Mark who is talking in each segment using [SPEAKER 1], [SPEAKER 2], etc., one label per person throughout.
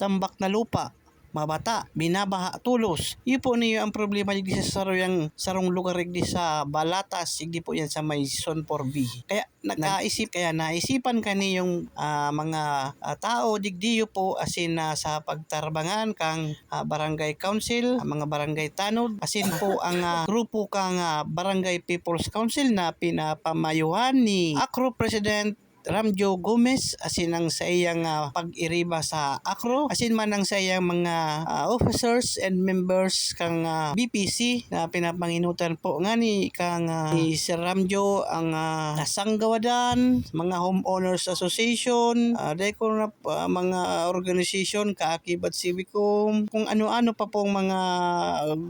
[SPEAKER 1] tambak na lupa, mabata, binabaha tulos. Yun po niyo ang problema di sa sarong lugar di sa Balatas, hindi po yan sa may Zone 4B. Kaya naisipan kaniyong mga tao digdiyo po asin sa pagtarbangan kang barangay council, mga barangay tanod, asin po ang grupo kang barangay people's council na pinapamayuhan ni Acro President Ramjo Gomez, asin ang sa iyang pag-iriba sa Acro, asin man ang sa iyang mga officers and members kang BPC na pinapanginutan po nga ni kang ni Sir Ramjo ang Sanggawadan, mga homeowners association, mga organization kaakibat Civicum, kung ano-ano pa pong mga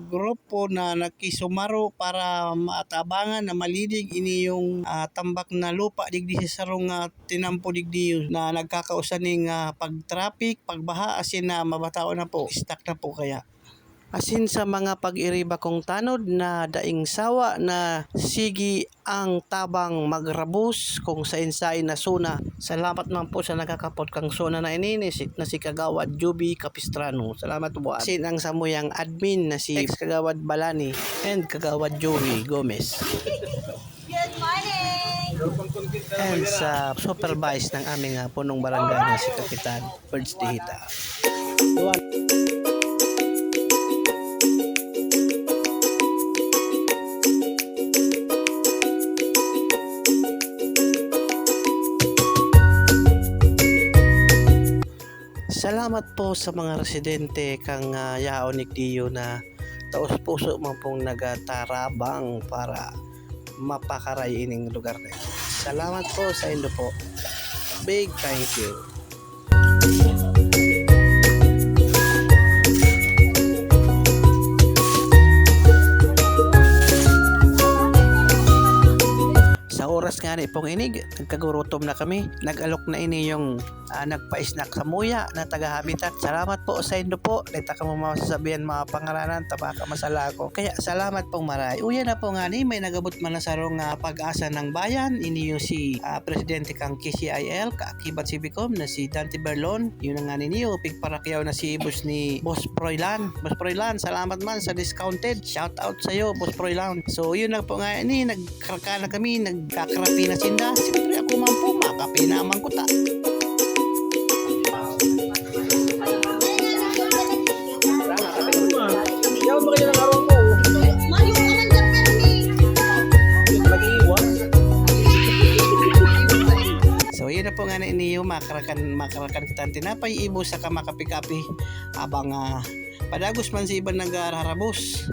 [SPEAKER 1] grupo na nakisumaro para matabangan na malidig ini yung tambak na lupa digdi sa sarong tinampo digdi na nagkakausan ning pag-traffic, pagbaha, asin na mabatao na po, stuck na po kaya. Asin sa mga pag-iriba kong tanod na daing sawa na sigi ang tabang magrabus kung sa insay na suna. Salamat man po sa nakakapot kang suna na ininisik na si Kagawad Juby Capistrano. Salamat po. Asin ang samuyang admin na si ex-Kagawad Balani and Kagawad Joey Gomez.
[SPEAKER 2] Good morning!
[SPEAKER 1] And sa supervise ng aming punong barangay na si Kapitan Birds Dihita. Salamat po sa mga residente kang yaonik diyo na taos puso mo pong nagatarabang para mapakaray ining lugar na ito. Salamat po sa inyo po. Big thank you. Sa oras nga ni pong inig, nagkagurutom na kami. Nag-alok na ini yung nagpa-snack sa muya na taga-habitat. Salamat po sa inyo po. Dita ka mo masasabihan mga pangaranan, tabaka masala ko. Kaya salamat pong maray. Uya na po nga ni, may nagabot man na sarong pag-asa ng bayan. Ini yung si Presidente kang KCIL, kaakibat Civicum na si Dante Berlon. Yun na nga ninyo, pigparakyaw na si Boss ni Boss Proylan. Boss Proylan, salamat man sa discounted. Shout out sa iyo, Boss Proylan. So yun na po nga ni, nagkaraka na kami, nagkakarapi na sinda. Siyempre ako man po, makapi naman ko ta. So yun na po nga na iniyo, makarakan kita tinapay ibo sa kamakapi-kapi abang padagos man si iban nag-ararabos.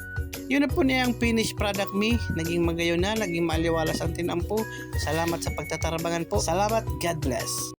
[SPEAKER 1] Yun na po niya ang finished product me. Naging magayon na, naging maliwalas ang tinampo. Salamat sa pagtatarabangan po. Salamat, God bless.